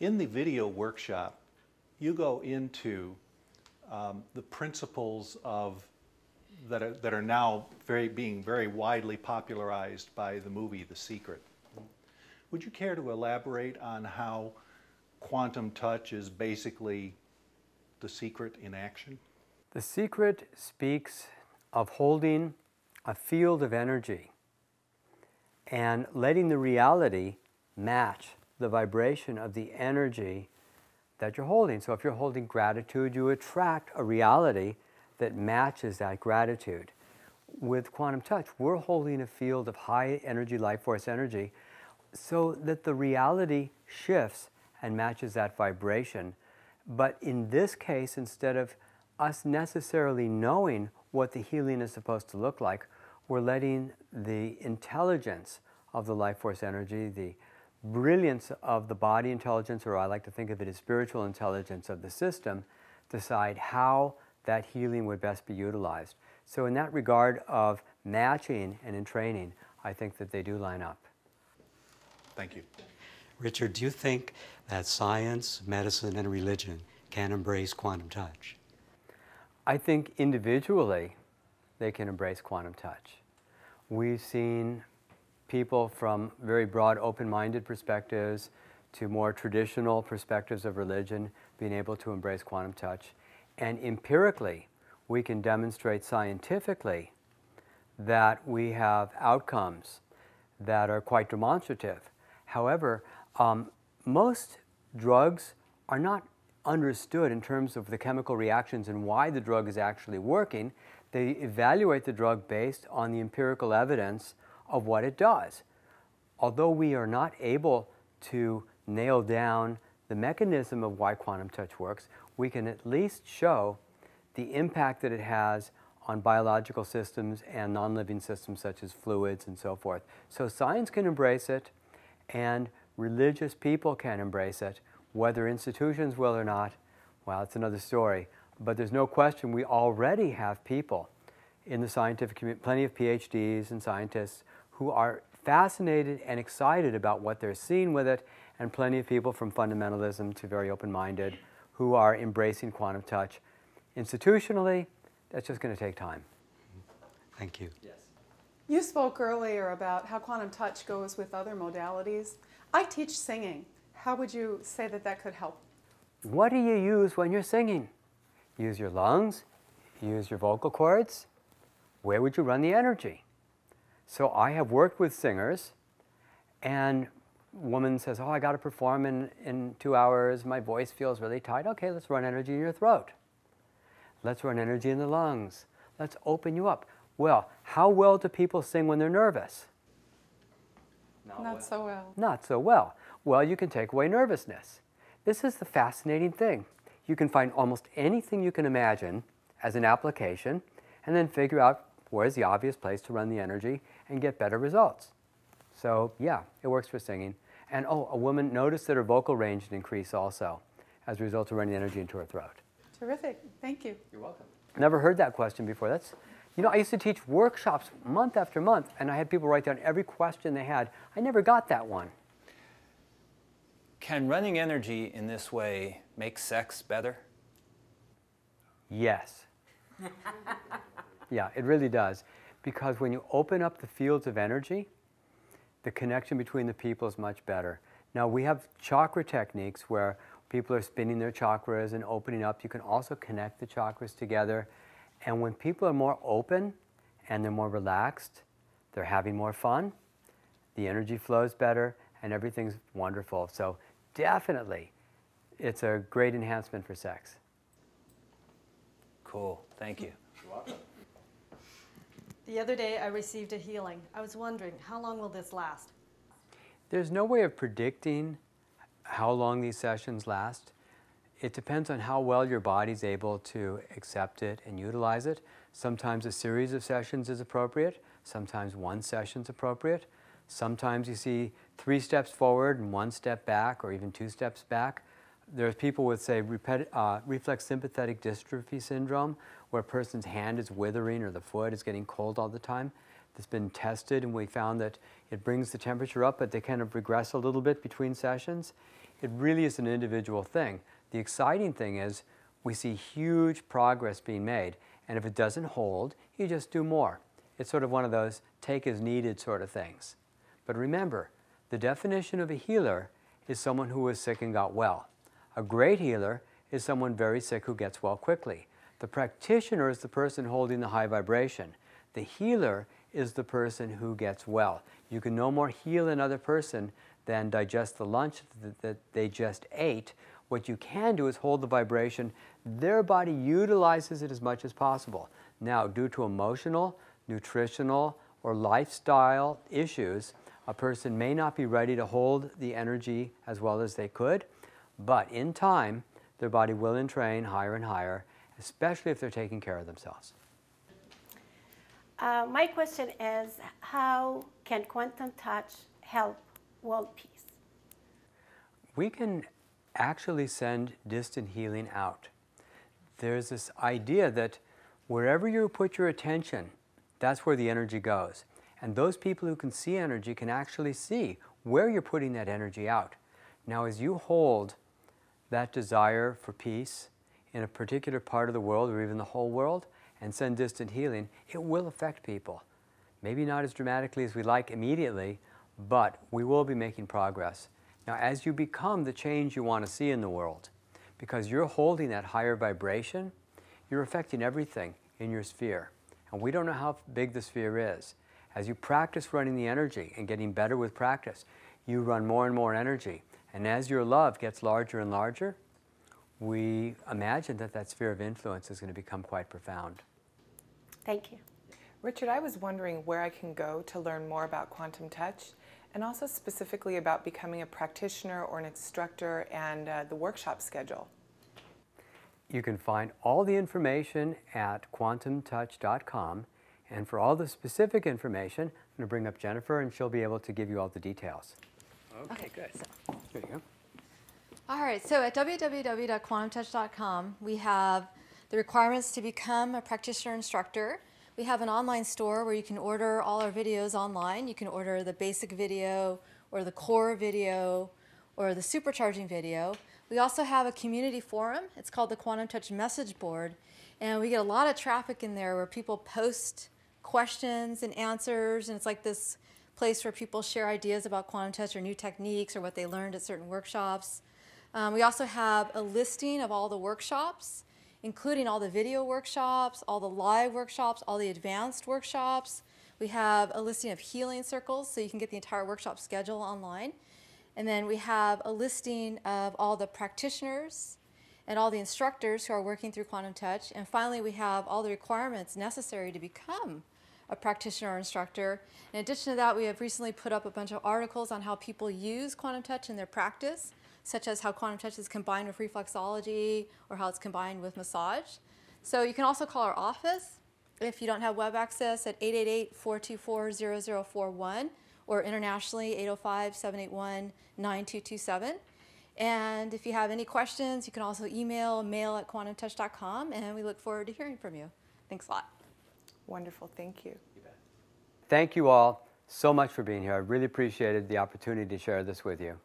In the video workshop, you go into the principles of that are now being very widely popularized by the movie The Secret. Would you care to elaborate on how quantum touch is basically the secret in action? The Secret speaks of holding a field of energy and letting the reality match the vibration of the energy that you're holding. So if you're holding gratitude, you attract a reality that matches that gratitude. With quantum touch, we're holding a field of high energy, life force energy, so that the reality shifts and matches that vibration. But in this case, instead of us necessarily knowing what the healing is supposed to look like, we're letting the intelligence of the life force energy, the brilliance of the body intelligence, or I like to think of it as spiritual intelligence of the system, decide how that healing would best be utilized. So in that regard of matching and in training, I think that they do line up. Thank you. Richard, do you think that science, medicine, and religion can embrace quantum touch? I think individually they can embrace quantum touch. We've seen people from very broad, open-minded perspectives to more traditional perspectives of religion being able to embrace quantum touch. And empirically, we can demonstrate scientifically that we have outcomes that are quite demonstrative. However, most drugs are not understood in terms of the chemical reactions and why the drug is actually working. They evaluate the drug based on the empirical evidence of what it does. Although we are not able to nail down the mechanism of why quantum touch works, we can at least show the impact that it has on biological systems and non-living systems such as fluids and so forth. So science can embrace it, and religious people can embrace it. Whether institutions will or not, well, it's another story. But there's no question we already have people in the scientific community, plenty of PhDs and scientists who are fascinated and excited about what they're seeing with it, and plenty of people from fundamentalism to very open-minded who are embracing quantum touch. Institutionally, that's just going to take time. Thank you. Yes. You spoke earlier about how quantum touch goes with other modalities. I teach singing. How would you say that that could help? What do you use when you're singing? Use your lungs? Use your vocal cords? Where would you run the energy? So I have worked with singers, and a woman says, oh, I got to perform in 2 hours. My voice feels really tight. Okay, let's run energy in your throat. Let's run energy in the lungs. Let's open you up. Well, how well do people sing when they're nervous? Not so well. Not so well. Well, you can take away nervousness. This is the fascinating thing. You can find almost anything you can imagine as an application and then figure out where's the obvious place to run the energy and get better results. So yeah, it works for singing. And oh, a woman noticed that her vocal range increased also as a result of running energy into her throat. Terrific. Thank you. You're welcome. Never heard that question before. That's, you know, I used to teach workshops month after month, and I had people write down every question they had. I never got that one. Can running energy in this way make sex better? Yes. Yeah, it really does. Because when you open up the fields of energy, the connection between the people is much better. Now, we have chakra techniques where people are spinning their chakras and opening up. You can also connect the chakras together. And when people are more open and they're more relaxed, they're having more fun, the energy flows better, and everything's wonderful. So definitely, it's a great enhancement for sex. Cool. Thank you. You're welcome. The other day I received a healing. I was wondering, how long will this last? There's no way of predicting how long these sessions last. It depends on how well your body's able to accept it and utilize it. Sometimes a series of sessions is appropriate. Sometimes one session's appropriate. Sometimes you see 3 steps forward and 1 step back, or even 2 steps back. There's people with, say, reflex sympathetic dystrophy syndrome, where a person's hand is withering or the foot is getting cold all the time. It's been tested, and we found that it brings the temperature up, but they kind of regress a little bit between sessions. It really is an individual thing. The exciting thing is we see huge progress being made, and if it doesn't hold, you just do more. It's sort of one of those take as needed sort of things. But remember, the definition of a healer is someone who was sick and got well. A great healer is someone very sick who gets well quickly. The practitioner is the person holding the high vibration. The healer is the person who gets well. You can no more heal another person than digest the lunch that they just ate. What you can do is hold the vibration. Their body utilizes it as much as possible. Now, due to emotional, nutritional, or lifestyle issues, a person may not be ready to hold the energy as well as they could, but in time, their body will entrain higher and higher, especially if they're taking care of themselves. My question is, how can quantum touch help world peace? We can actually send distant healing out. There's this idea that wherever you put your attention, that's where the energy goes. And those people who can see energy can actually see where you're putting that energy out. Now, as you hold that desire for peace in a particular part of the world or even the whole world and send distant healing, it will affect people. Maybe not as dramatically as we like immediately, but we will be making progress. Now, as you become the change you want to see in the world, because you're holding that higher vibration, you're affecting everything in your sphere. And we don't know how big the sphere is. As you practice running the energy and getting better with practice, you run more and more energy. And as your love gets larger and larger, we imagine that that sphere of influence is going to become quite profound. Thank you. Richard, I was wondering where I can go to learn more about quantum touch, and also specifically about becoming a practitioner or an instructor and the workshop schedule. You can find all the information at quantumtouch.com. And for all the specific information, I'm going to bring up Jennifer, and she'll be able to give you all the details. Okay, good. There you go. All right, so at www.quantumtouch.com, we have the requirements to become a practitioner instructor. We have an online store where you can order all our videos online. You can order the basic video or the core video or the supercharging video. We also have a community forum. It's called the Quantum Touch Message Board. And we get a lot of traffic in there where people post questions and answers. And it's like this place where people share ideas about quantum touch or new techniques or what they learned at certain workshops. We also have a listing of all the workshops, including all the video workshops, all the live workshops, all the advanced workshops. We have a listing of healing circles, so you can get the entire workshop schedule online. And then we have a listing of all the practitioners and all the instructors who are working through quantum touch. And finally, we have all the requirements necessary to become a practitioner or instructor. In addition to that, we have recently put up a bunch of articles on how people use quantum touch in their practice, such as how quantum touch is combined with reflexology or how it's combined with massage. So you can also call our office if you don't have web access at 888-424-0041 or internationally 805-781-9227. And if you have any questions, you can also email mail@quantumtouch.com, and we look forward to hearing from you. Thanks a lot. Wonderful, thank you. Thank you all so much for being here. I really appreciated the opportunity to share this with you.